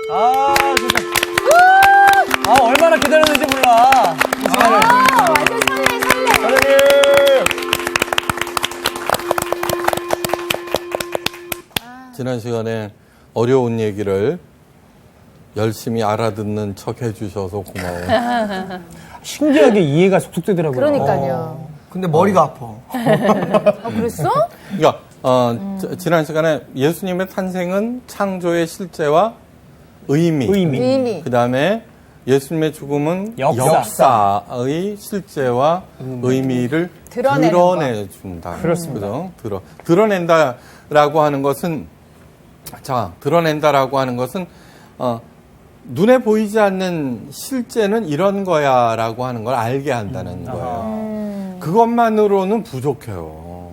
진짜. 얼마나 기다렸는지 몰라. 이 시간을. 완전 설레. 사장님. 지난 시간에 어려운 얘기를 열심히 알아듣는 척 해주셔서 고마워요. 신기하게 이해가 쏙쏙 되더라고요. 그러니까요. 근데 머리가 아파. 그랬어? 그러니까 지난 시간에 예수님의 탄생은 창조의 실제와 의미. 그다음에 예수님의 죽음은 역사의 실제와 의미를 드러내준다. 그렇습니다. 그죠? 드러낸다라고 하는 것은 눈에 보이지 않는 실제는 이런 거야라고 하는 걸 알게 한다는 거예요. 그것만으로는 부족해요.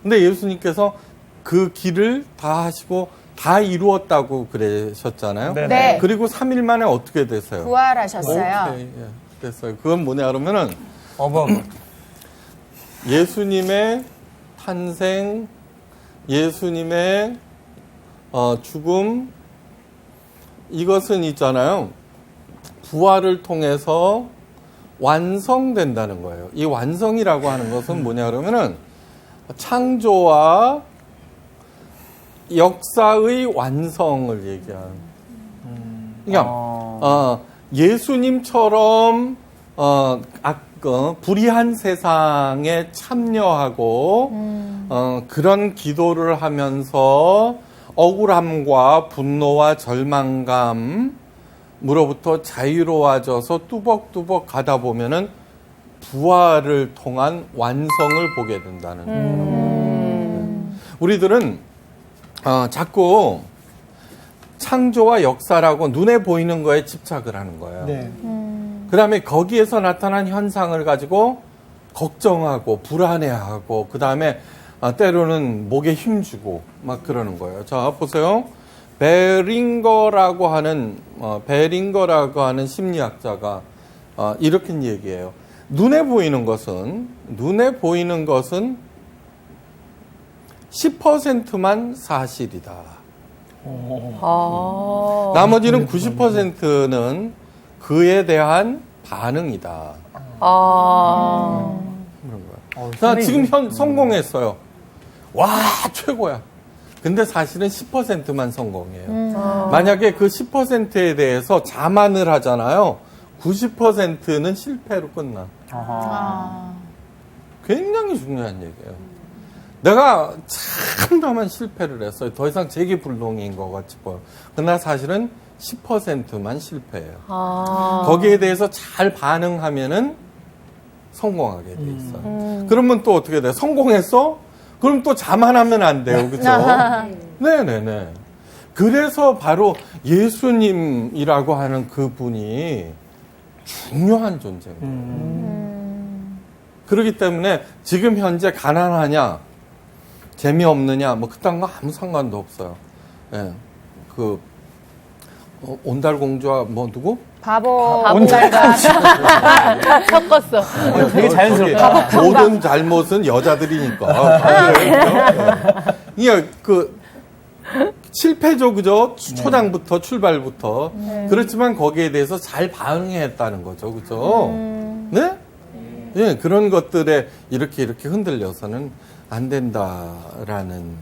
근데 예수님께서 그 길을 다 하시고 다 이루었다고 그러셨잖아요. 네. 그리고 3일 만에 어떻게 됐어요? 부활하셨어요. 오케이, 예, 됐어요. 그건 뭐냐 그러면은 어버버. 예수님의 탄생, 예수님의 죽음, 이것은 있잖아요. 부활을 통해서 완성된다는 거예요. 이 완성이라고 하는 것은 뭐냐 그러면은 창조와 역사의 완성을 얘기하는. 그러니까 예수님처럼 불의한 세상에 참여하고 그런 기도를 하면서 억울함과 분노와 절망감으로부터 자유로워져서 뚜벅뚜벅 가다 보면은 부활을 통한 완성을 보게 된다는. 우리들은 자꾸 창조와 역사라고 눈에 보이는 거에 집착을 하는 거예요. 네. 그 다음에 거기에서 나타난 현상을 가지고 걱정하고 불안해하고 그 다음에 때로는 목에 힘주고 막 그러는 거예요. 자, 보세요. 베링거라고 하는 심리학자가 이렇게 얘기해요. 눈에 보이는 것은 10%만 사실이다. 나머지는 90%는 그에 대한 반응이다. 그런 거야. 나 지금 성공했어요. 와, 최고야. 근데 사실은 10%만 성공이에요. 만약에 그 10%에 대해서 자만을 하잖아요. 90%는 실패로 끝나. 굉장히 중요한 얘기예요. 내가 참다만 실패를 했어요. 더 이상 재기불능인 것 같이 보여. 그러나 사실은 10%만 실패해요. 거기에 대해서 잘 반응하면은 성공하게 돼 있어요. 그러면 또 어떻게 돼? 성공했어? 그럼 또 자만하면 안 돼요. 그죠? 네네네. 그래서 바로 예수님이라고 하는 그분이 중요한 존재입니다. 그렇기 때문에 지금 현재 가난하냐, 재미없느냐, 뭐 그딴 거 아무 상관도 없어요. 예. 온달공주와 뭐 누구? 바보달과 섞었어. 되게 자연스럽다. 모든 잘못은 여자들이니까. 그러니까 실패죠, 그죠? 초장부터 출발부터. 그렇지만 거기에 대해서 잘 반응했다는 거죠, 그죠? 네? 예, 그런 것들에 이렇게 흔들려서는 안 된다라는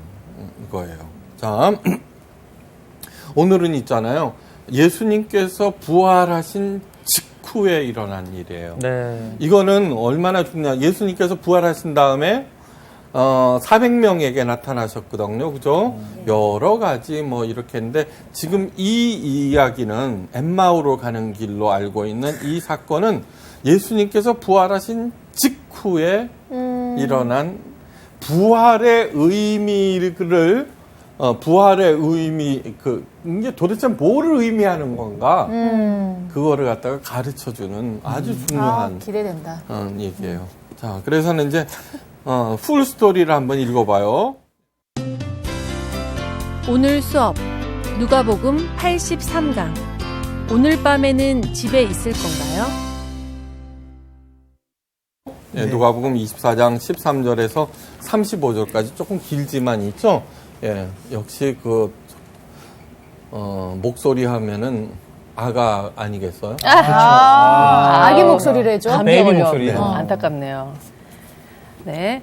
거예요. 자, 오늘은 있잖아요. 예수님께서 부활하신 직후에 일어난 일이에요. 네. 이거는 얼마나 중요해. 예수님께서 부활하신 다음에 400명에게 나타나셨거든요. 그죠? 여러 가지 뭐 이렇게 했는데 지금 이 이야기는 엠마오로 가는 길로 알고 있는 이 사건은 예수님께서 부활하신 직후에 일어난 부활의 의미를 부활의 의미 이게 도대체 뭐를 의미하는 건가? 그거를 갖다가 가르쳐주는 아주 중요한 기대된다. 얘기예요. 자, 그래서는 이제 풀 스토리를 한번 읽어봐요. 오늘 수업 누가복음 83강. 오늘 밤에는 집에 있을 건가요? 네, 누가복음 24장 13절에서 35절까지 조금 길지만 있죠. 예, 역시 목소리 하면은 아가 아니겠어요? 아기 목소리래죠. 감기 베이비 걸려. 목소리. 안타깝네요. 네.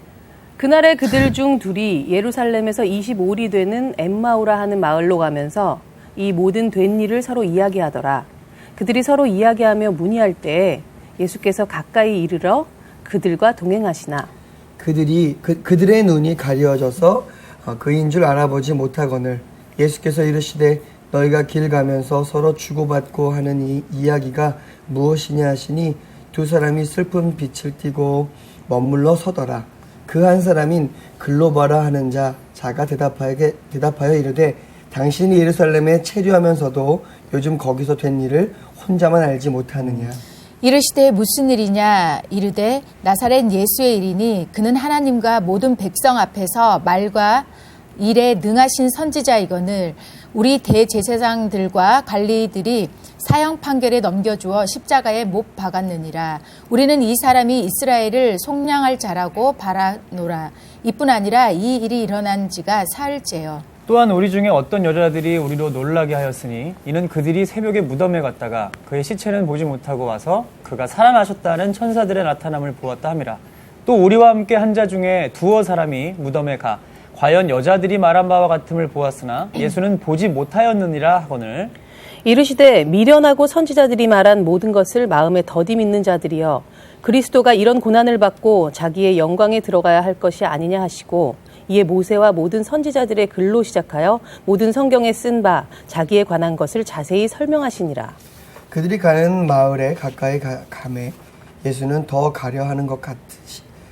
그날에 그들 중 둘이 예루살렘에서 25리 되는 엠마오라 하는 마을로 가면서 이 모든 된 일을 서로 이야기하더라. 그들이 서로 이야기하며 문의할 때 예수께서 가까이 이르러 그들과 동행하시나. 그들의 눈이 가려져서 그인 줄 알아보지 못하거늘 예수께서 이르시되 너희가 길 가면서 서로 주고받고 하는 이 이야기가 무엇이냐 하시니 두 사람이 슬픈 빛을 띠고 머물러 서더라. 그 한 사람인 글로바라 하는 자가 대답하여 이르되 당신이 예루살렘에 체류하면서도 요즘 거기서 된 일을 혼자만 알지 못하느냐. 이르시되 무슨 일이냐 이르되 나사렛 예수의 일이니 그는 하나님과 모든 백성 앞에서 말과 일에 능하신 선지자이거늘 우리 대제사장들과 관리들이 사형 판결에 넘겨주어 십자가에 못 박았느니라. 우리는 이 사람이 이스라엘을 속량할 자라고 바라노라. 이뿐 아니라 이 일이 일어난 지가 사흘째요. 또한 우리 중에 어떤 여자들이 우리로 놀라게 하였으니 이는 그들이 새벽에 무덤에 갔다가 그의 시체는 보지 못하고 와서 그가 살아나셨다는 천사들의 나타남을 보았다 함이라. 또 우리와 함께 한 자 중에 두어 사람이 무덤에 가 과연 여자들이 말한 바와 같음을 보았으나 예수는 보지 못하였느니라 하거늘 이르시되 미련하고 선지자들이 말한 모든 것을 마음에 더디 믿는 자들이여 그리스도가 이런 고난을 받고 자기의 영광에 들어가야 할 것이 아니냐 하시고 이에 모세와 모든 선지자들의 글로 시작하여 모든 성경에 쓴 바 자기에 관한 것을 자세히 설명하시니라. 그들이 가는 마을에 가까이 가매 예수는 더 가려 하는 것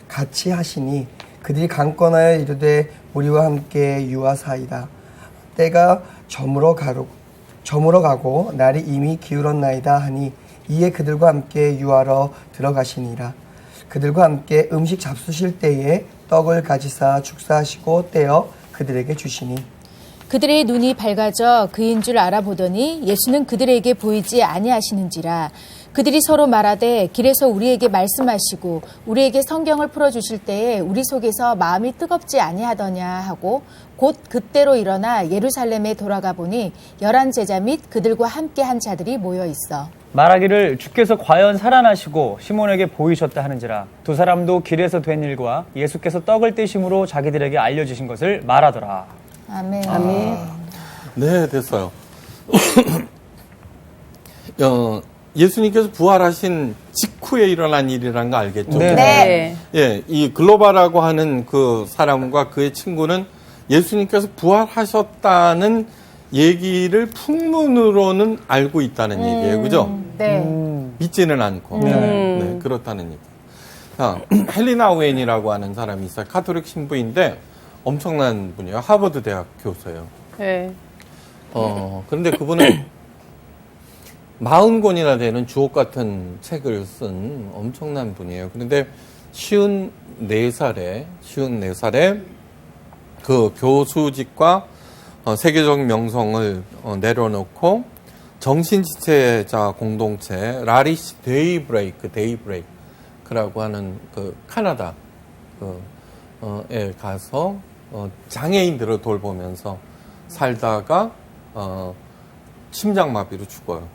같이 하시니 그들이 강권하여 이르되 우리와 함께 유하사이다. 때가 저물어 가고 날이 이미 기울었나이다 하니 이에 그들과 함께 유하러 들어가시니라. 그들과 함께 음식 잡수실 때에 떡을 가지사 축사하시고 떼어 그들에게 주시니 그들의 눈이 밝아져 그인 줄 알아보더니 예수는 그들에게 보이지 아니하시는지라. 그들이 서로 말하되 길에서 우리에게 말씀하시고 우리에게 성경을 풀어주실 때에 우리 속에서 마음이 뜨겁지 아니하더냐 하고 곧 그때로 일어나 예루살렘에 돌아가 보니 11제자 및 그들과 함께 한 자들이 모여 있어. 말하기를 주께서 과연 살아나시고 시몬에게 보이셨다 하는지라. 두 사람도 길에서 된 일과 예수께서 떡을 떼심으로 자기들에게 알려주신 것을 말하더라. 아멘. 네, 됐어요. 예수님께서 부활하신 직후에 일어난 일이라는 거 알겠죠? 네. 예, 이 글로바라고 하는 그 사람과 그의 친구는 예수님께서 부활하셨다는 얘기를 풍문으로는 알고 있다는 얘기예요. 그죠? 네. 믿지는 않고. 네, 그렇다는 얘기. 헬리나 오웬이라고 하는 사람이 있어요. 카톨릭 신부인데 엄청난 분이에요. 하버드 대학 교수예요. 네. 그런데 그분은 40권이나 되는 주옥 같은 책을 쓴 엄청난 분이에요. 그런데 54살에 그 교수직과 세계적 명성을 내려놓고 정신지체자 공동체 라리시 데이브레이크라고 하는 그 카나다에 가서 장애인들을 돌보면서 살다가 심장마비로 죽어요.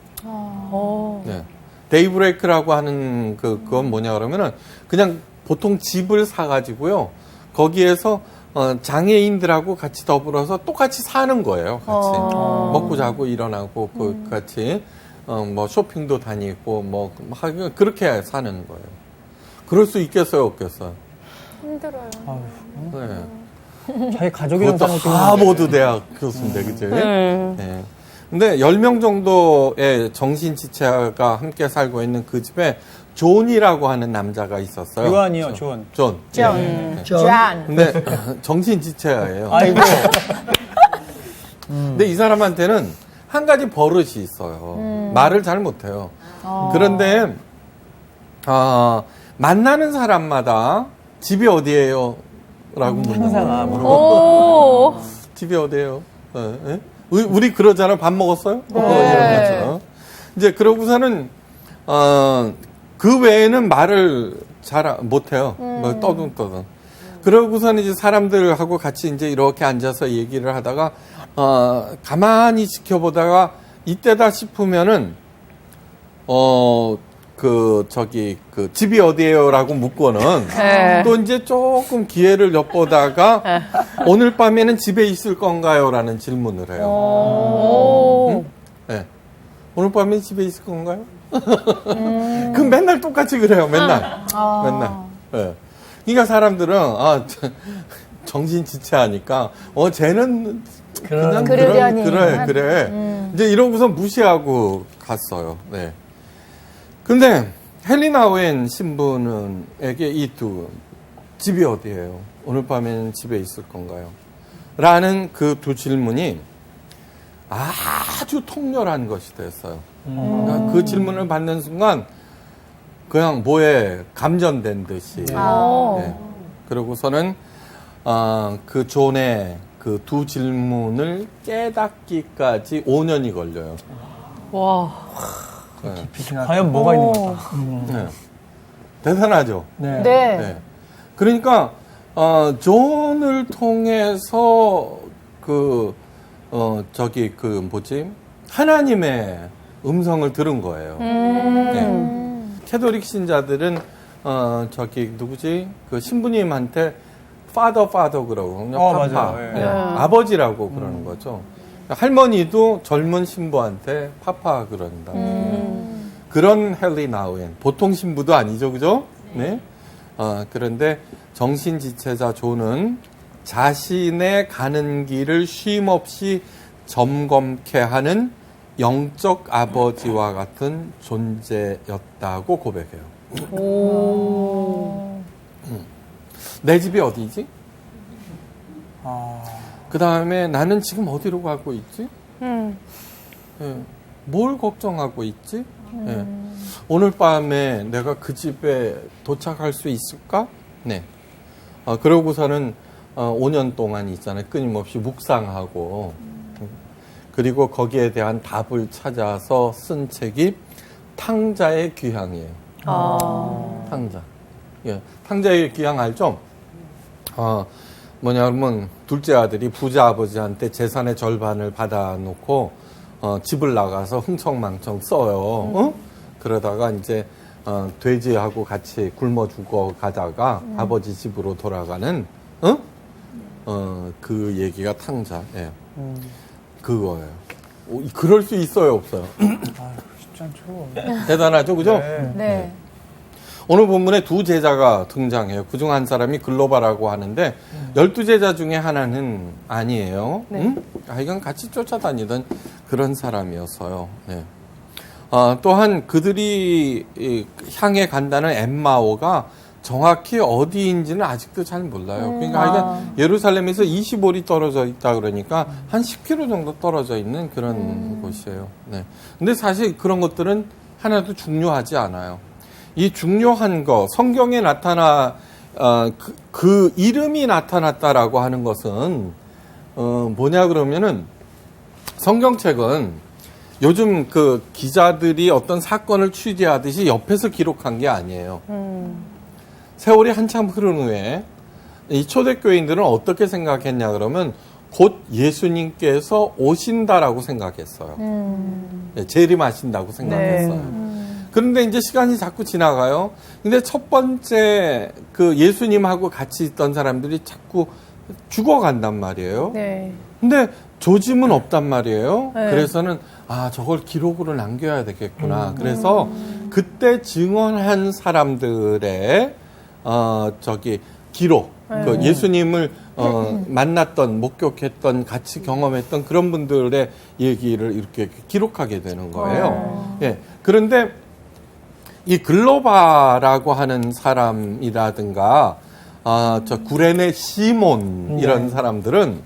네. 데이브레이크라고 하는 그건 뭐냐 그러면은 그냥 보통 집을 사가지고요. 거기에서 장애인들하고 같이 더불어서 똑같이 사는 거예요. 같이 먹고 자고 일어나고 같이 뭐 쇼핑도 다니고 뭐 그렇게 사는 거예요. 그럴 수 있겠어요, 없겠어요? 힘들어요. 네. 자기 가족이랑 그것도 사는 하버드 대학 교수인데, 그치? 네. 근데 10명 정도의 정신지체가 함께 살고 있는 그 집에 존이라고 하는 남자가 있었어요. 요한이요, 존. 존. 네. 존. 근데 정신지체예요. 아이고. 근데 이 사람한테는 한 가지 버릇이 있어요. 말을 잘 못해요. 그런데 만나는 사람마다 집이 어디예요? 라고 항상 물어보고 오. 집이 어디예요? 우리 그러잖아. 밥 먹었어요? 이런 거죠. 이제 그러고서는 그 외에는 말을 잘 못해요. 뭐 떠듬떠듬. 그러고서는 이제 사람들하고 같이 이제 이렇게 앉아서 얘기를 하다가 가만히 지켜보다가 이때다 싶으면은 집이 어디예요라고 묻고는 네. 또 이제 조금 기회를 엿보다가 오늘 밤에는 집에 있을 건가요?라는 질문을 해요. 오. 네. 오늘 밤에 집에 있을 건가요? 그 맨날 똑같이 그래요. 맨날. 맨날. 네. 그러니까 사람들은 정신지체하니까 쟤는 그냥 그러려니. 그래. 이제 이러고서 무시하고 갔어요. 네. 근데 헬리나 오웬 신부에게 이 집이 어디예요? 오늘 밤에는 집에 있을 건가요? 라는 그 두 질문이 아주 통렬한 것이 됐어요. 그러니까 그 질문을 받는 순간 그냥 뭐에 감전된 듯이. 네. 그러고서는 그 존의 그 두 질문을 깨닫기까지 5년이 걸려요. 와. 네. 과연 뭐가 있는 걸까? 네. 대단하죠. 네. 네. 네. 그러니까 존을 통해서 하나님의 음성을 들은 거예요. 네. 캐톨릭 신자들은 그 신부님한테 파더 그러고 그냥 파파, 맞아요. 네. 아버지라고 그러는 거죠. 할머니도 젊은 신부한테 파파 그런다. 그런 헬리나 오웬 보통 신부도 아니죠, 그죠? 네. 그런데 정신지체자 존은 자신의 가는 길을 쉼없이 점검케 하는 영적 아버지와 같은 존재였다고 고백해요. 내 집이 어디지? 그 다음에 나는 지금 어디로 가고 있지? 예, 뭘 걱정하고 있지? 예. 오늘 밤에 내가 그 집에 도착할 수 있을까? 네. 그러고서는 5년 동안 있잖아요. 끊임없이 묵상하고 그리고 거기에 대한 답을 찾아서 쓴 책이 탕자의 귀향이에요. 탕자. 예, 탕자의 귀향 알죠? 뭐냐면 둘째 아들이 부자 아버지한테 재산의 절반을 받아놓고 집을 나가서 흥청망청 써요. 그러다가 이제 돼지하고 같이 굶어 죽어 가다가 아버지 집으로 돌아가는 그 얘기가 탕자. 예. 그거예요. 그럴 수 있어요, 없어요? 쉽지 않죠. 대단하죠, 그죠? 네. 오늘 본문에 두 제자가 등장해요. 그중 한 사람이 글로바라고 하는데 12제자 중에 하나는 아니에요. 네. 이건 같이 쫓아다니던 그런 사람이었어요. 네. 또한 그들이 향해 간다는 엠마오가 정확히 어디인지는 아직도 잘 몰라요. 그러니까 예루살렘에서 25리 떨어져 있다 그러니까 한 10km 정도 떨어져 있는 그런 곳이에요. 네. 근데 사실 그런 것들은 하나도 중요하지 않아요. 이 중요한 거, 성경에 그 이름이 나타났다라고 하는 것은, 뭐냐 그러면은, 성경책은 요즘 그 기자들이 어떤 사건을 취재하듯이 옆에서 기록한 게 아니에요. 세월이 한참 흐른 후에 이 초대교인들은 어떻게 생각했냐 그러면 곧 예수님께서 오신다라고 생각했어요. 재림하신다고 생각했어요. 그런데 이제 시간이 자꾸 지나가요. 근데 첫 번째 그 예수님하고 같이 있던 사람들이 자꾸 죽어간단 말이에요. 네. 근데 조짐은 없단 말이에요. 네. 그래서는 저걸 기록으로 남겨야 되겠구나. 그래서 그때 증언한 사람들의 기록, 그 예수님을 만났던, 목격했던, 같이 경험했던 그런 분들의 얘기를 이렇게 기록하게 되는 거예요. 예. 그런데 이 글로바라고 하는 사람이라든가 구레네 시몬 이런 사람들은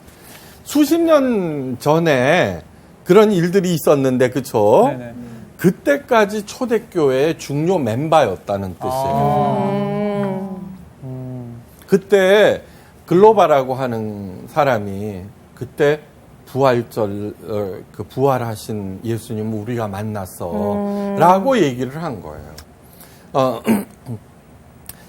수십 년 전에 그런 일들이 있었는데 그쵸? 네네. 그때까지 초대교회의 중요 멤버였다는 뜻이에요. 그때 글로바라고 하는 사람이 그때 부활하신 예수님을 우리가 만났어 라고 얘기를 한 거예요.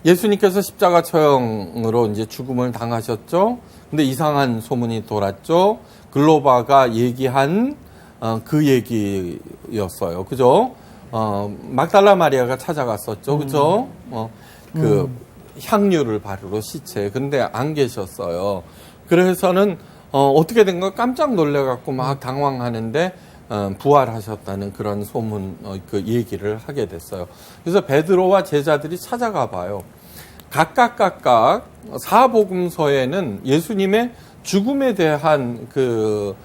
예수님께서 십자가 처형으로 이제 죽음을 당하셨죠. 근데 이상한 소문이 돌았죠. 글로바가 얘기한 그 얘기였어요. 그죠? 막달라 마리아가 찾아갔었죠. 그죠? 그 향유를 바르러 시체. 근데 안 계셨어요. 그래서는 어떻게 된 거 깜짝 놀래갖고 막 당황하는데 부활하셨다는 그런 소문, 그 얘기를 하게 됐어요. 그래서 베드로와 제자들이 찾아가 봐요. 각각 사복음서에는 예수님의 죽음에 대한 그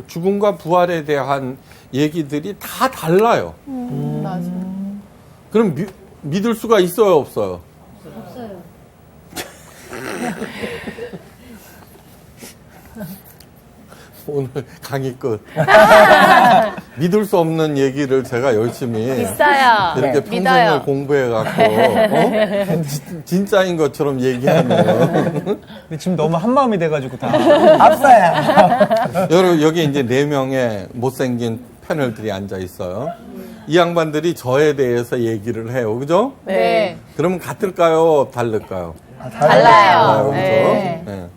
죽음과 부활에 대한 얘기들이 다 달라요. 맞아. 그럼 믿을 수가 있어요, 없어요? 없어요. 오늘 강의 끝. 믿을 수 없는 얘기를 제가 열심히 있어요. 이렇게 평생을 믿어요. 공부해갖고 진짜인 것처럼 얘기하면 근데 지금 너무 한 마음이 돼가지고 다. 압사야. 여러분 여기 이제 4명의 못생긴 패널들이 앉아 있어요. 이 양반들이 저에 대해서 얘기를 해요, 그죠? 네. 그러면 같을까요, 다를까요? 달라요. 그죠? 네. 네.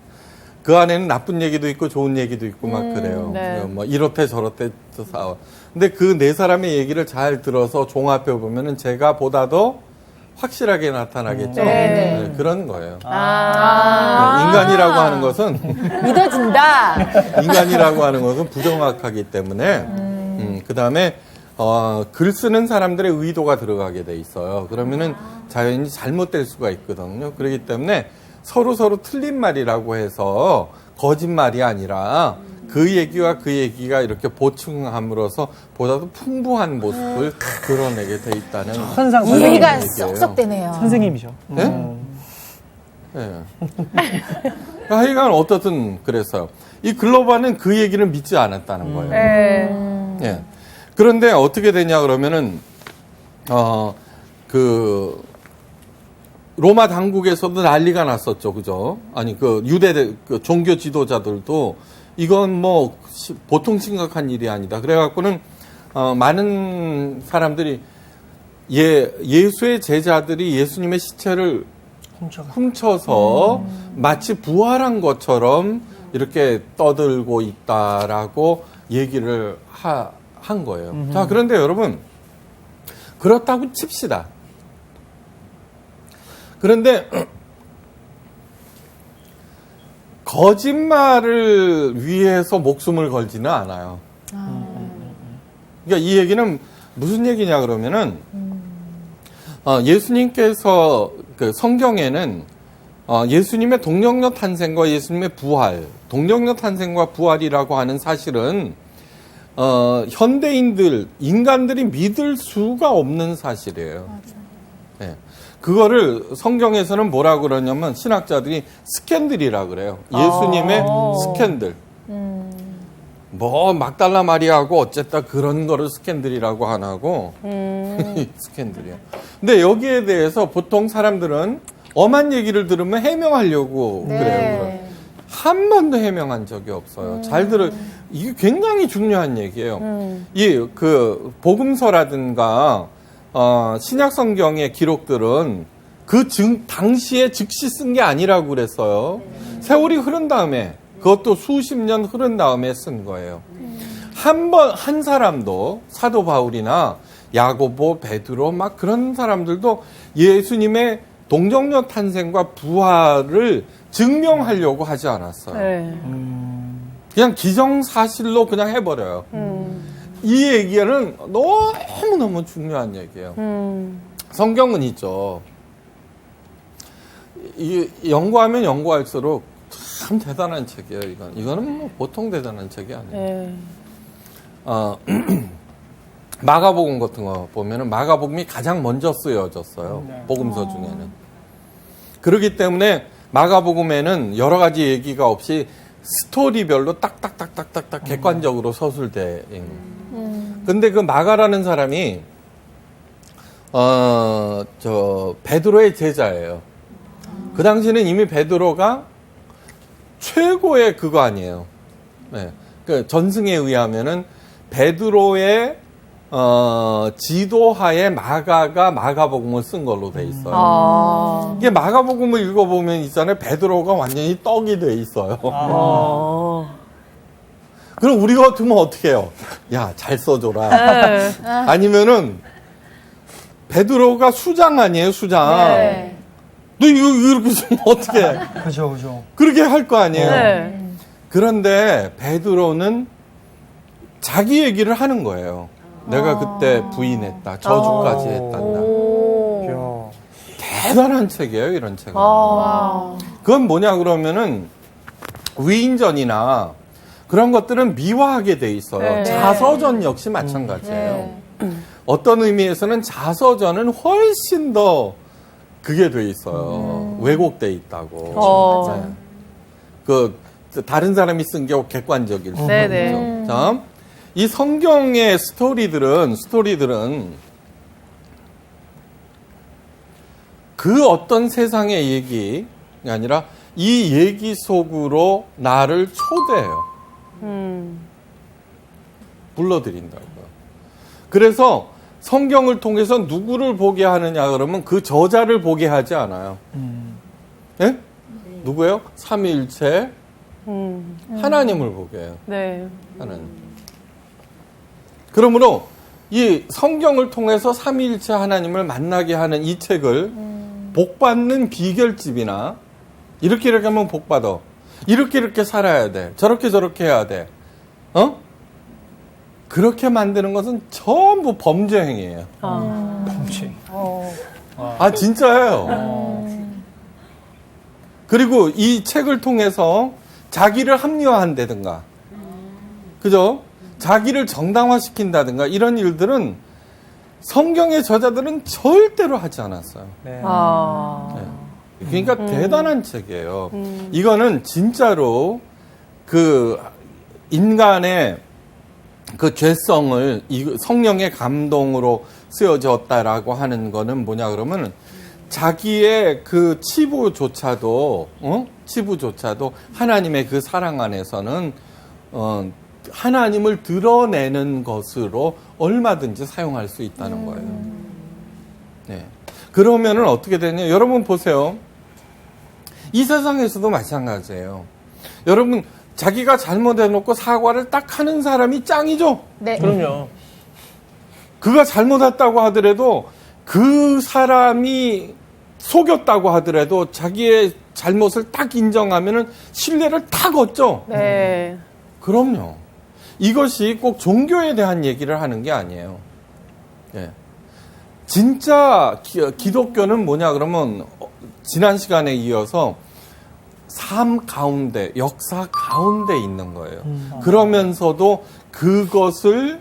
그 안에는 나쁜 얘기도 있고 좋은 얘기도 있고 막 그래요. 네. 뭐 이렇대 저렇대 싸워. 근데 그 4사람의 얘기를 잘 들어서 종합해 보면은 제가 보다 더 확실하게 나타나겠죠. 네. 네, 그런 거예요. 인간이라고 하는 것은 믿어진다. 인간이라고 하는 것은 부정확하기 때문에 그 다음에 글 쓰는 사람들의 의도가 들어가게 돼 있어요. 그러면은 자연히 잘못될 수가 있거든요. 그렇기 때문에 서로 틀린 말이라고 해서 거짓말이 아니라 그 얘기와 그 얘기가 이렇게 보충함으로써 보다도 풍부한 모습을 드러내게 돼 있다는 천상 이해가 얘기예요. 쏙쏙 되네요. 선생님이셔. 네? 네. 하여간 어떻든 그랬어요. 이 글로바는 그 얘기를 믿지 않았다는 거예요. 예. 그런데 어떻게 되냐 그러면은 로마 당국에서도 난리가 났었죠, 그죠? 아니 그 유대 그 종교 지도자들도 이건 뭐 보통 심각한 일이 아니다. 그래갖고는 많은 사람들이 예수의 제자들이 예수님의 시체를 훔쳐서 마치 부활한 것처럼 이렇게 떠들고 있다라고 얘기를 한 거예요. 자, 그런데 여러분, 그렇다고 칩시다. 그런데, 거짓말을 위해서 목숨을 걸지는 않아요. 그러니까 이 얘기는 무슨 얘기냐 그러면은, 예수님께서 그 성경에는 예수님의 동력녀 탄생과 예수님의 부활, 동력녀 탄생과 부활이라고 하는 사실은 현대인들, 인간들이 믿을 수가 없는 사실이에요. 네. 그거를 성경에서는 뭐라고 그러냐면 신학자들이 스캔들이라 그래요. 예수님의 스캔들. 뭐 막달라 마리아하고 어쨌다 그런 거를 스캔들이라고 안 하고 스캔들이야. 근데 여기에 대해서 보통 사람들은 엄한 얘기를 들으면 해명하려고 그래요. 한 번도 해명한 적이 없어요. 잘 들어. 이게 굉장히 중요한 얘기예요. 이 그 복음서라든가 신약 성경의 기록들은 그 당시에 즉시 쓴 게 아니라고 그랬어요. 세월이 흐른 다음에 그것도 수십 년 흐른 다음에 쓴 거예요. 한 사람도 사도 바울이나 야고보, 베드로 막 그런 사람들도 예수님의 동정녀 탄생과 부활을 증명하려고 하지 않았어요. 네. 그냥 기정사실로 그냥 해버려요. 이 얘기는 너무너무 중요한 얘기예요. 성경은 있죠. 연구하면 연구할수록 참 대단한 책이에요. 이거는 뭐 보통 대단한 책이 아니에요. 마가복음 같은 거 보면은 마가복음이 가장 먼저 쓰여졌어요. 복음서 중에는. 그렇기 때문에 마가복음에는 여러 가지 얘기가 없이 스토리별로 딱딱딱딱딱딱 객관적으로 서술돼 있는. 근데 그 마가라는 사람이 베드로의 제자예요. 그 당시는 이미 베드로가 최고의 그거 아니에요. 네. 그 전승에 의하면은 베드로의 지도하에 마가가 마가복음을 쓴 걸로 돼 있어요. 이게 마가복음을 읽어보면 있잖아요. 베드로가 완전히 떡이 돼 있어요. 그럼 우리가 같으면 어떻게 해요? 야, 잘 써줘라. 아니면은 베드로가 수장 아니에요, 수장. 네. 너 이거 이렇게 쓰면 어떻게 해? 그죠, 그죠. 그렇게 할 거 아니에요. 네. 그런데 베드로는 자기 얘기를 하는 거예요. 내가 그때 부인했다. 저주까지 했단다. 오. 이야. 대단한 책이에요, 이런 책은. 아. 그건 뭐냐 그러면은 위인전이나 그런 것들은 미화하게 돼 있어요. 네. 자서전 역시 마찬가지예요. 어떤 의미에서는 자서전은 훨씬 더 그게 돼 있어요. 왜곡돼 있다고. 어. 네. 그 다른 사람이 쓴 게 객관적일 수 네네. 있죠. 자, 이 성경의 스토리들은 그 어떤 세상의 얘기가 아니라 이 얘기 속으로 나를 초대해요. 불러들인다고요. 그래서 성경을 통해서 누구를 보게 하느냐 그러면 그 저자를 보게 하지 않아요. 예? 누구예요? 삼위일체 하나님을 보게 해요. 네. 하나님. 그러므로 이 성경을 통해서 삼위일체 하나님을 만나게 하는 이 책을 복받는 비결집이나 이렇게 하면 복받아. 이렇게 살아야 돼. 저렇게 해야 돼. 그렇게 만드는 것은 전부 범죄 행위예요. 범죄. 아, 진짜예요. 그리고 이 책을 통해서 자기를 합리화한다든가, 그죠? 자기를 정당화시킨다든가 이런 일들은 성경의 저자들은 절대로 하지 않았어요. 네. 아. 네. 그러니까 대단한 책이에요. 이거는 진짜로 그 인간의 그 죄성을 성령의 감동으로 쓰여졌다라고 하는 거는 뭐냐 그러면 자기의 그 치부조차도 하나님의 그 사랑 안에서는 하나님을 드러내는 것으로 얼마든지 사용할 수 있다는 거예요. 네. 그러면은 어떻게 되냐? 여러분 보세요. 이 세상에서도 마찬가지예요. 여러분 자기가 잘못해놓고 사과를 딱 하는 사람이 짱이죠. 네. 그럼요. 그가 잘못했다고 하더라도 그 사람이 속였다고 하더라도 자기의 잘못을 딱 인정하면은 신뢰를 딱 얻죠. 네. 그럼요. 이것이 꼭 종교에 대한 얘기를 하는 게 아니에요. 예. 진짜 기독교는 뭐냐 그러면 지난 시간에 이어서 삶 가운데, 역사 가운데 있는 거예요. 그러면서도 그것을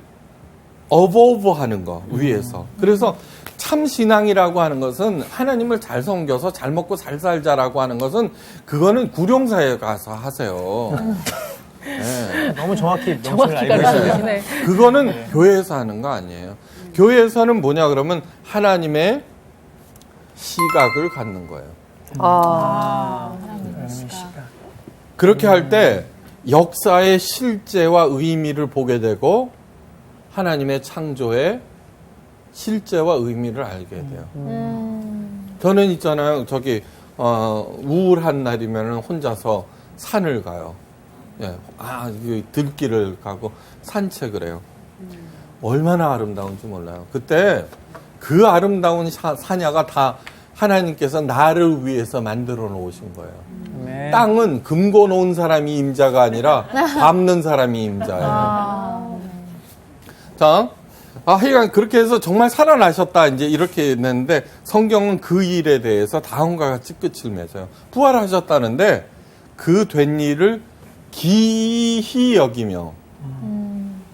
어버버하는 거 위에서. 그래서 참 신앙이라고 하는 것은 하나님을 잘 섬겨서 잘 먹고 잘 살자라고 하는 것은 그거는 구룡사에 가서 하세요. 네. 너무 정확히 명칭을 정확히 알고 있어요. 가르쳐주시네. 그거는 교회에서 하는 거 아니에요. 교회에서는 뭐냐 그러면 하나님의 시각을 갖는 거예요. 아. 그렇게 할 때 역사의 실제와 의미를 보게 되고 하나님의 창조의 실제와 의미를 알게 돼요. 저는 있잖아요. 저기 우울한 날이면 혼자서 산을 가요. 예, 들길을 가고 산책을 해요. 얼마나 아름다운지 몰라요. 그때 그 아름다운 사냐가 다 하나님께서 나를 위해서 만들어 놓으신 거예요. 네. 땅은 금고 놓은 사람이 임자가 아니라 밟는 사람이 임자예요. 자, 하여간 그렇게 해서 정말 살아나셨다 이제 이렇게 했는데 성경은 그 일에 대해서 다음과 같이 끝을 맺어요. 부활하셨다는데 그 된 일을 기히 여기며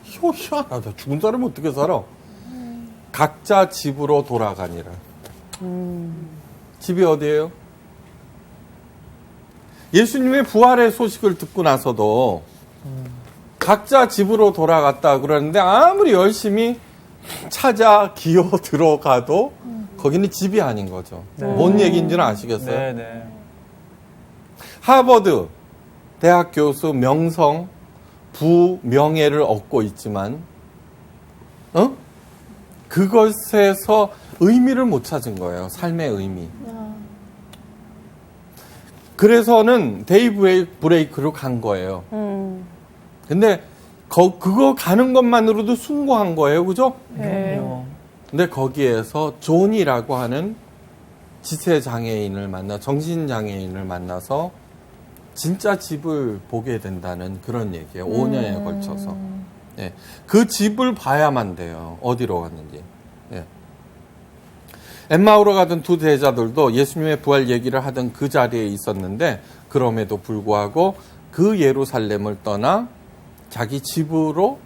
희한하다. 죽은 사람이 어떻게 살아? 각자 집으로 돌아가니라. 집이 어디예요? 예수님의 부활의 소식을 듣고 나서도 각자 집으로 돌아갔다 그러는데 아무리 열심히 찾아 기어 들어가도 거기는 집이 아닌 거죠. 뭔 얘기인지는 아시겠어요? 네, 네. 하버드 대학 교수 명성, 부명예를 얻고 있지만 그것에서 의미를 못 찾은 거예요. 삶의 의미. 그래서는 데이브레이크로 간 거예요. 근데 그거 가는 것만으로도 숭고한 거예요. 그죠? 근데 거기에서 존이라고 하는 지체장애인을 정신장애인을 만나서 진짜 집을 보게 된다는 그런 얘기예요. 5년에 걸쳐서. 예. 그 집을 봐야만 돼요. 어디로 갔는지. 예. 엠마오로 가던 두 제자들도 예수님의 부활 얘기를 하던 그 자리에 있었는데 그럼에도 불구하고 그 예루살렘을 떠나 자기 집으로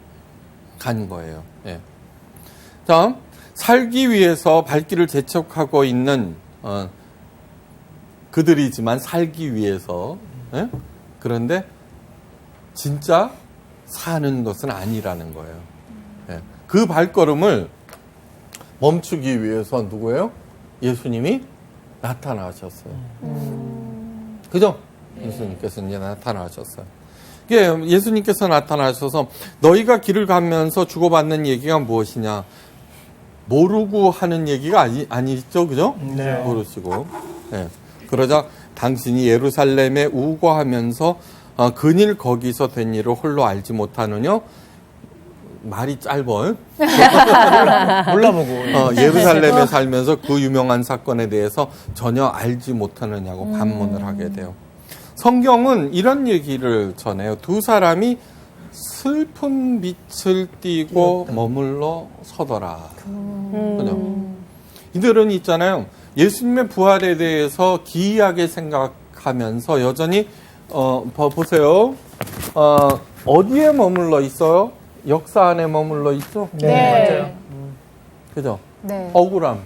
간 거예요. 예. 다음, 살기 위해서 발길을 재촉하고 있는 그들이지만 살기 위해서 예? 그런데 진짜 사는 것은 아니라는 거예요. 예. 그 발걸음을 멈추기 위해서 누구예요? 예수님이 나타나셨어요. 그죠? 예수님께서 이제 나타나셨어요. 예수님께서 나타나셔서 너희가 길을 가면서 주고받는 얘기가 무엇이냐? 모르고 하는 얘기가 아니죠, 그죠? 네. 모르시고. 네. 그러자 당신이 예루살렘에 우거하면서 근일 거기서 된 일을 홀로 알지 못하느냐? 말이 짧아요. 몰라보고. 예루살렘에 살면서 그 유명한 사건에 대해서 전혀 알지 못하느냐고 반문을 하게 돼요. 성경은 이런 얘기를 전해요. 두 사람이 슬픈 빛을 띠고 머물러 서더라. 그죠? 이들은 있잖아요. 예수님의 부활에 대해서 기이하게 생각하면서 여전히 보세요. 어디에 머물러 있어요? 역사 안에 머물러 있죠? 네. 그죠? 네. 억울함,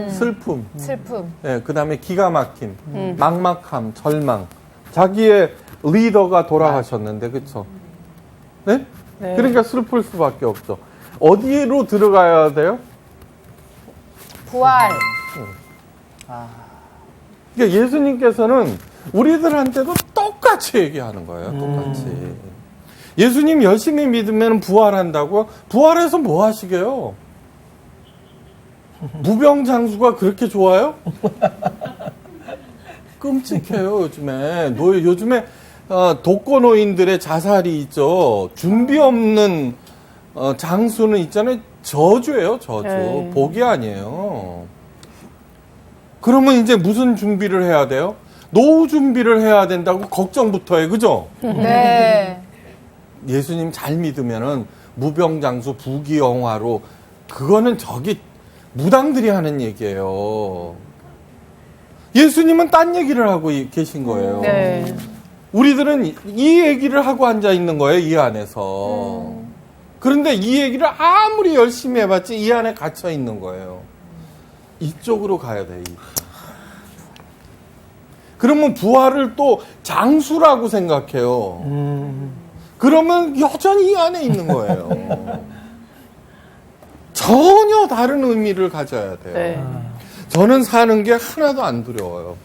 슬픔, 슬픔. 네, 그 다음에 기가 막힘, 막막함, 절망. 자기의 리더가 돌아가셨는데, 그쵸? 네? 네. 그러니까 슬플 수밖에 없죠. 어디로 들어가야 돼요? 부활. 그러니까 예수님께서는 우리들한테도 똑같이 얘기하는 거예요. 똑같이. 예수님 열심히 믿으면 부활한다고요? 부활해서 뭐 하시게요? 무병장수가 그렇게 좋아요? 끔찍해요, 요즘에. 요즘에 독거노인들의 자살이 있죠. 준비 없는 장수는 있잖아요. 저주예요, 저주. 네. 복이 아니에요. 그러면 이제 무슨 준비를 해야 돼요? 노후 준비를 해야 된다고 걱정부터 해, 그죠? 네. 예수님 잘 믿으면은 무병장수 부귀영화로 그거는 무당들이 하는 얘기예요. 예수님은 딴 얘기를 하고 계신 거예요. 네. 우리들은 이 얘기를 하고 앉아 있는 거예요, 이 안에서. 그런데 이 얘기를 아무리 열심히 해봤지 이 안에 갇혀 있는 거예요. 이쪽으로 가야 돼. 그러면 부활을 또 장수라고 생각해요. 그러면 여전히 이 안에 있는 거예요. 전혀 다른 의미를 가져야 돼요. 네. 저는 사는 게 하나도 안 두려워요.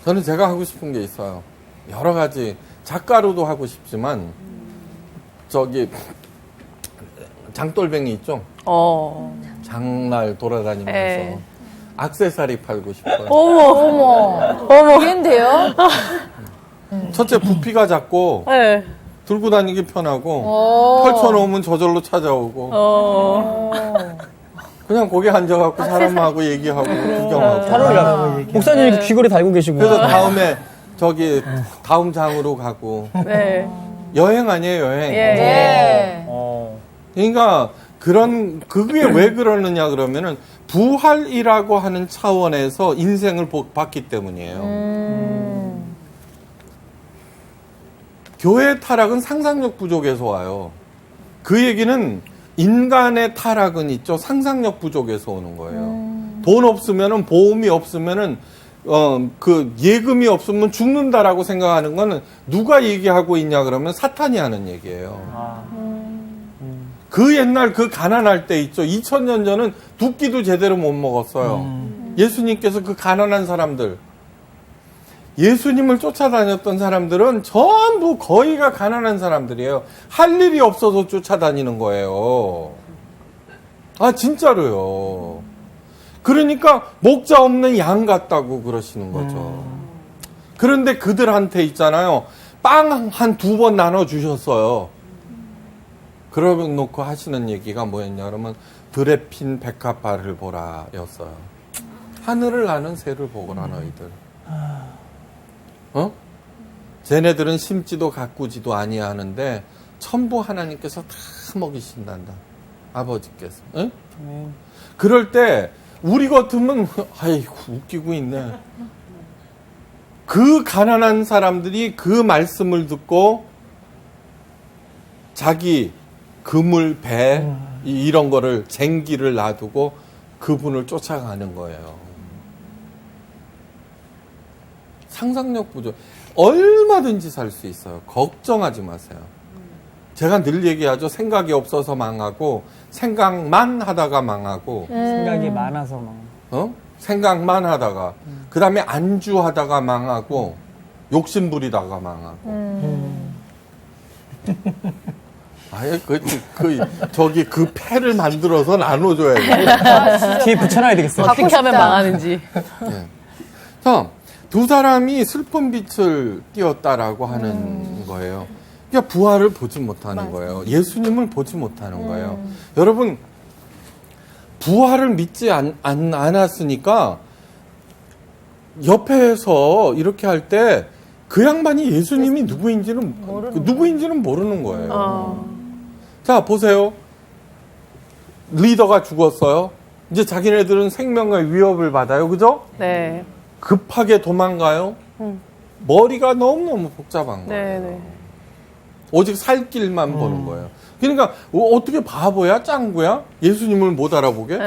저는 제가 하고 싶은 게 있어요. 여러 가지 작가로도 하고 싶지만 장돌뱅이 있죠? 장날 돌아다니면서 네. 액세서리 팔고 싶어요. 어머. 그런데요? 첫째 부피가 작고 네. 들고 다니기 편하고 펼쳐놓으면 저절로 찾아오고 그냥 거기 앉아갖고 사람하고 얘기하고 구경하고. 잘 어울려. 목사님 귀걸이 달고 계시고. 그래서 다음에 다음 장으로 가고. 네. 여행 아니에요, 여행. 예. 네. 그러니까 그게 왜 그러느냐 그러면은 부활이라고 하는 차원에서 인생을 봤기 때문이에요. 교회의 타락은 상상력 부족에서 와요. 그 얘기는 인간의 타락은 있죠. 상상력 부족에서 오는 거예요. 돈 없으면은 보험이 없으면은 그 예금이 없으면 죽는다라고 생각하는 거는 누가 얘기하고 있냐 그러면 사탄이 하는 얘기예요. 그 옛날 그 가난할 때 있죠. 2000년 전은 두 끼도 제대로 못 먹었어요. 예수님께서 그 가난한 사람들, 예수님을 쫓아다녔던 사람들은 전부 거의가 가난한 사람들이에요. 할 일이 없어서 쫓아다니는 거예요. 아, 진짜로요. 그러니까 목자 없는 양 같다고 그러시는 거죠. 그런데 그들한테 있잖아요. 빵 한 2번 나눠주셨어요. 그러면 놓고 하시는 얘기가 뭐였냐 그러면 들에 핀 백합화를 보라 였어요. 하늘을 나는 새를 보거라 너희들. 쟤네들은 심지도 가꾸지도 아니하는데 전부 하나님께서 다 먹이신단다. 아버지께서. 응? 그럴 때 우리 같으면 아이고 웃기고 있네. 그 가난한 사람들이 그 말씀을 듣고 자기 그물, 배 이런 거를 쟁기를 놔두고 그분을 쫓아가는 거예요. 상상력 부족. 얼마든지 살 수 있어요. 걱정하지 마세요. 제가 늘 얘기하죠. 생각이 없어서 망하고 생각만 하다가 망하고 생각이 많아서 막. 생각만 하다가 그 다음에 안주하다가 망하고 욕심 부리다가 망하고 아예 저기 그 패를 만들어서 나눠줘야 돼. 뒤에 붙여놔야 되겠어요. 어떻게 하면 망하는지. 네. 자, 두 사람이 슬픈 빛을 띄었다라고 하는 거예요. 그러니까 부활을 보지 못하는 거예요. 예수님을 보지 못하는 거예요. 여러분, 부활을 믿지 않았으니까 옆에서 이렇게 할 때 그 양반이 예수님이 누구인지는 모르는 거예요. 자, 보세요. 리더가 죽었어요. 이제 자기네들은 생명의 위협을 받아요. 그죠? 네. 급하게 도망가요. 머리가 너무너무 복잡한 거예요. 네. 오직 살 길만 보는 거예요. 그러니까 어떻게 바보야? 짱구야? 예수님을 못 알아보게?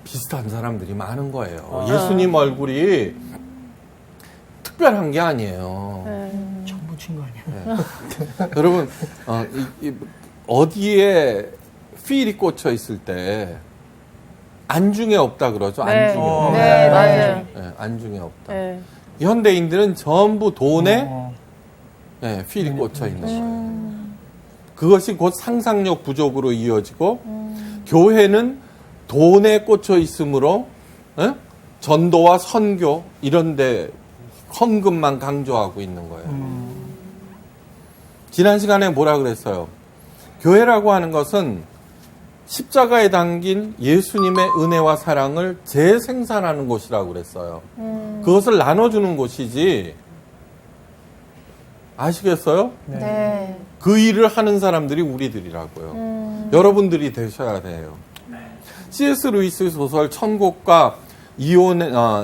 비슷한 사람들이 많은 거예요. 예수님 얼굴이 특별한 게 아니에요. 처음 붙인 거 아니야? 여러분 어디에 필이 꽂혀 있을 때 안중에 없다 그러죠. 네. 안중에 없다. 네, 맞아요. 네, 안중에 없다. 네. 현대인들은 전부 돈에 필이 꽂혀 있는 거예요. 그것이 곧 상상력 부족으로 이어지고 교회는 돈에 꽂혀 있으므로 전도와 선교 이런데 헌금만 강조하고 있는 거예요. 지난 시간에 뭐라 그랬어요? 교회라고 하는 것은 십자가에 담긴 예수님의 은혜와 사랑을 재생산하는 곳이라고 그랬어요. 그것을 나눠주는 곳이지. 아시겠어요? 네. 그 일을 하는 사람들이 우리들이라고요. 여러분들이 되셔야 돼요. C.S. 루이스 소설 천국과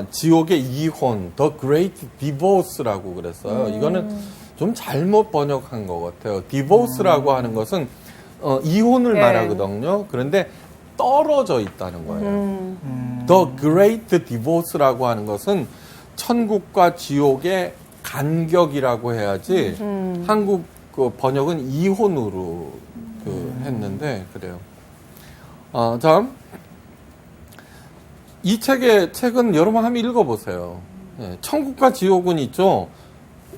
지옥의 이혼, The Great Divorce라고 그랬어요. 이거는 좀 잘못 번역한 것 같아요. Divorce라고 하는 것은 이혼을 네. 말하거든요. 그런데 떨어져 있다는 거예요. The Great Divorce라고 하는 것은 천국과 지옥의 간격이라고 해야지 한국 그 번역은 이혼으로 했는데 그래요. 자, 이 책은 여러분 한번 읽어보세요. 예, 천국과 지옥은 있죠.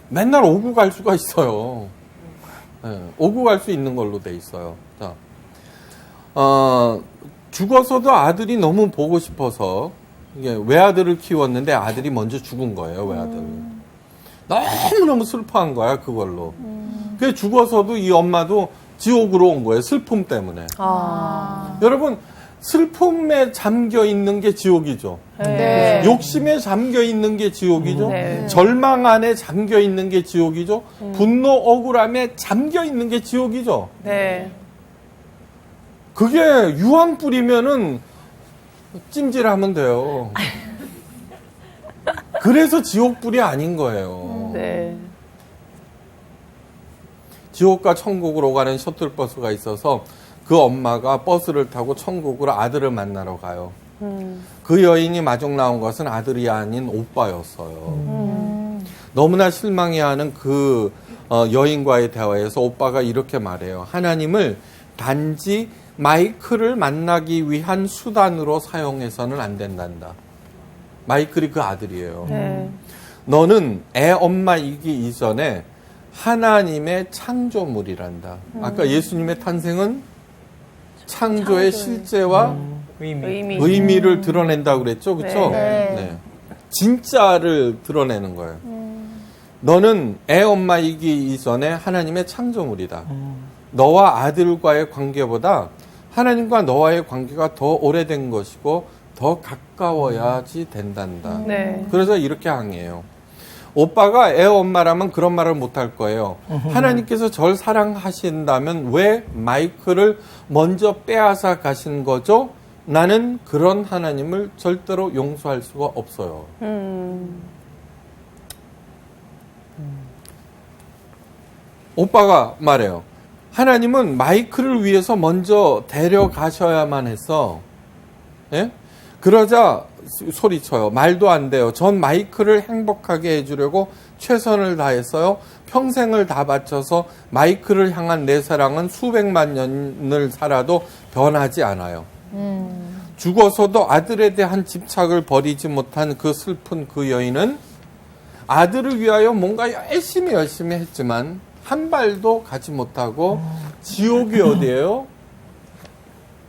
맨날 오고 갈 수가 있어요. 예, 오고 갈 수 있는 걸로 돼 있어요. 자, 죽어서도 아들이 너무 보고 싶어서 이게 외아들을 키웠는데 아들이 먼저 죽은 거예요. 외아들. 너무너무 슬퍼한 거야 그걸로. 그래서 죽어서도 이 엄마도 지옥으로 온 거예요. 슬픔 때문에. 여러분 슬픔에 잠겨 있는 게 지옥이죠. 네. 욕심에 잠겨 있는 게 지옥이죠. 네. 절망 안에 잠겨 있는 게 지옥이죠. 분노, 억울함에 잠겨 있는 게 지옥이죠. 네. 그게 유황 뿌리면은 찜질하면 돼요. 그래서 지옥불이 아닌 거예요. 네. 지옥과 천국으로 가는 셔틀버스가 있어서 그 엄마가 버스를 타고 천국으로 아들을 만나러 가요. 그 여인이 마중 나온 것은 아들이 아닌 오빠였어요. 너무나 실망해하는 그 여인과의 대화에서 오빠가 이렇게 말해요. 하나님을 단지 마이클을 만나기 위한 수단으로 사용해서는 안 된단다. 마이클이 그 아들이에요. 네. 너는 애 엄마이기 이전에 하나님의 창조물이란다. 아까 예수님의 탄생은 창조의 실제와 의미를 드러낸다고 그랬죠. 그렇죠? 네. 네. 진짜를 드러내는 거예요. 너는 애 엄마이기 이전에 하나님의 창조물이다. 너와 아들과의 관계보다 하나님과 너와의 관계가 더 오래된 것이고 더 가까워야지 된단다. 네. 그래서 이렇게 항의해요. 오빠가 애 엄마라면 그런 말을 못할 거예요. 하나님께서 절 사랑하신다면 왜 마이크를 먼저 빼앗아 가신 거죠? 나는 그런 하나님을 절대로 용서할 수가 없어요. 오빠가 말해요. 하나님은 마이크를 위해서 먼저 데려가셔야만 했어. 예? 그러자 소리쳐요. 말도 안 돼요. 전 마이크를 행복하게 해주려고 최선을 다했어요. 평생을 다 바쳐서 마이크를 향한 내 사랑은 수백만 년을 살아도 변하지 않아요. 죽어서도 아들에 대한 집착을 버리지 못한 그 슬픈 그 여인은 아들을 위하여 뭔가 열심히 했지만 한 발도 가지 못하고 지옥이 어디예요?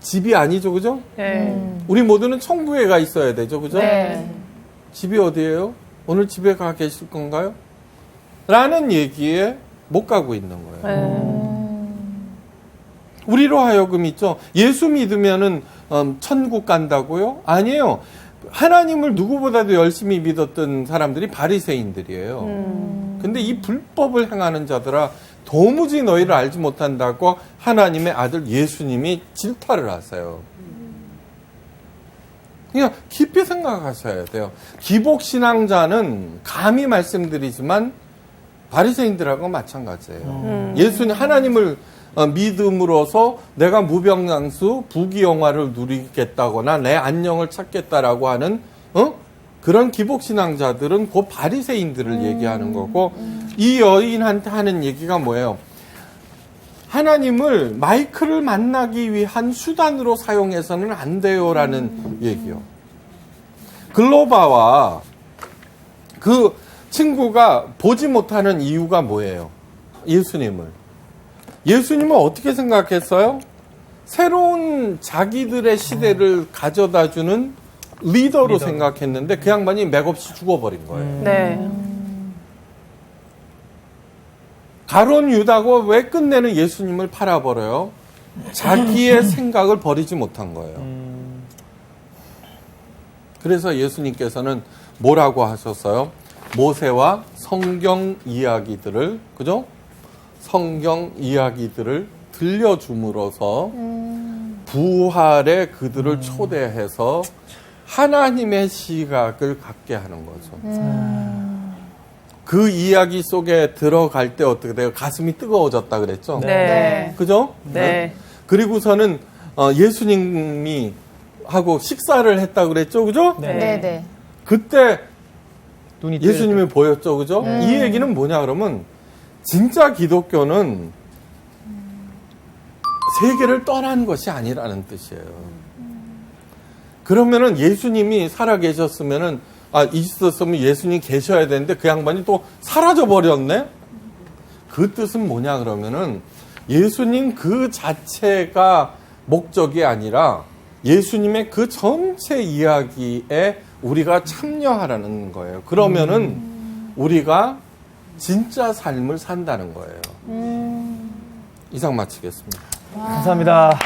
집이 아니죠, 그죠? 네. 우리 모두는 천국에 가 있어야 되죠, 그죠? 네. 집이 어디예요? 오늘 집에 가 계실 건가요? 라는 얘기에 못 가고 있는 거예요. 우리로 하여금 있죠. 예수 믿으면은 천국 간다고요? 아니에요. 하나님을 누구보다도 열심히 믿었던 사람들이 바리새인들이에요. 근데 이 불법을 행하는 자들아 도무지 너희를 알지 못한다고 하나님의 아들 예수님이 질타를 하세요. 그냥 깊이 생각하셔야 돼요. 기복신앙자는 감히 말씀드리지만 바리새인들하고 마찬가지예요. 예수님 하나님을 믿음으로써 내가 무병장수 부귀영화를 누리겠다거나 내 안녕을 찾겠다라고 하는 그런 기복신앙자들은 그 바리새인들을 얘기하는 거고 이 여인한테 하는 얘기가 뭐예요? 하나님을 마이크를 만나기 위한 수단으로 사용해서는 안 돼요라는 얘기요. 글로바와 그 친구가 보지 못하는 이유가 뭐예요? 예수님은 어떻게 생각했어요? 새로운 자기들의 시대를 가져다주는 리더로 생각했는데 그 양반이 맥없이 죽어버린 거예요. 네. 가론 유다가 왜 끝내는 예수님을 팔아버려요? 자기의 생각을 버리지 못한 거예요. 그래서 예수님께서는 뭐라고 하셨어요? 모세와 성경 이야기들을, 그죠? 성경 이야기들을 들려줌으로써 부활의 그들을 초대해서 하나님의 시각을 갖게 하는 거죠. 그 이야기 속에 들어갈 때 어떻게 돼요? 가슴이 뜨거워졌다 그랬죠? 네. 그죠? 네. 그리고서는 예수님이 하고 식사를 했다 그랬죠? 그죠? 네. 그때 눈이 예수님이 보였죠? 그죠? 이 얘기는 뭐냐 그러면 진짜 기독교는 세계를 떠난 것이 아니라는 뜻이에요. 그러면은 예수님이 살아 계셨으면은 있었으면 예수님 계셔야 되는데 그 양반이 또 사라져 버렸네. 그 뜻은 뭐냐 그러면은 예수님 그 자체가 목적이 아니라 예수님의 그 전체 이야기에 우리가 참여하라는 거예요. 그러면은 우리가 진짜 삶을 산다는 거예요. 이상 마치겠습니다. 감사합니다.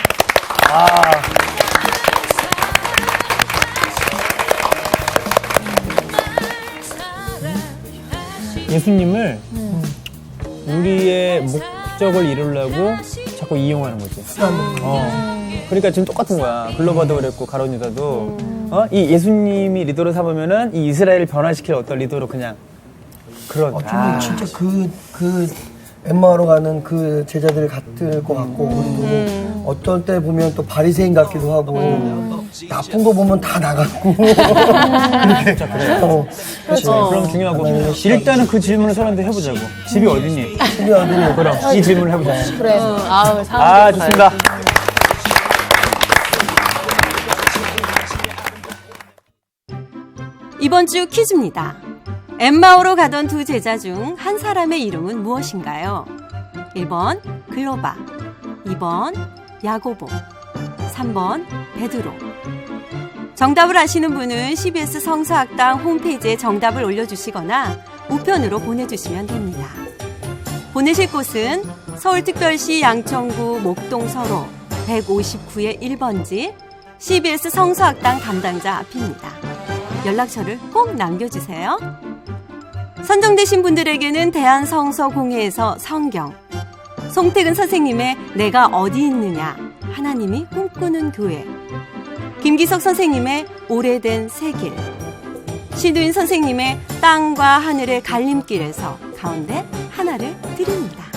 예수님을 우리의 목적을 이루려고 자꾸 이용하는 거지. 그러니까 지금 똑같은 거야. 글로바도 그랬고 가론 유다도 이 예수님이 리더로 삼으면은 이 이스라엘을 변화시킬 어떤 리더로 그냥 그런. 진짜 그 엠마오로 가는 그 제자들 같을 것 같고 그리고 어떤 때 보면 또 바리새인 같기도 하고 나쁜 거 보면 다 나갔고 진짜 그래. 그럼 중요하고 일단은 그 질문을 서로한테 해보자고. 집이 어디니? 집이 어디니? 그럼 이 질문을 해보자. 그래. 좋습니다. 이번 주 퀴즈입니다. 엠마오로 가던 두 제자 중 한 사람의 이름은 무엇인가요? 1번 글로바, 2번 야고보, 3번 베드로. 정답을 아시는 분은 CBS 성서학당 홈페이지에 정답을 올려주시거나 우편으로 보내주시면 됩니다. 보내실 곳은 서울특별시 양천구 목동서로 159의 1번지 CBS 성서학당 담당자 앞입니다. 연락처를 꼭 남겨주세요. 선정되신 분들에게는 대한성서공회에서 성경, 송태근 선생님의 내가 어디 있느냐, 하나님이 꿈꾸는 교회, 김기석 선생님의 오래된 새길, 신두인 선생님의 땅과 하늘의 갈림길에서 가운데 하나를 드립니다.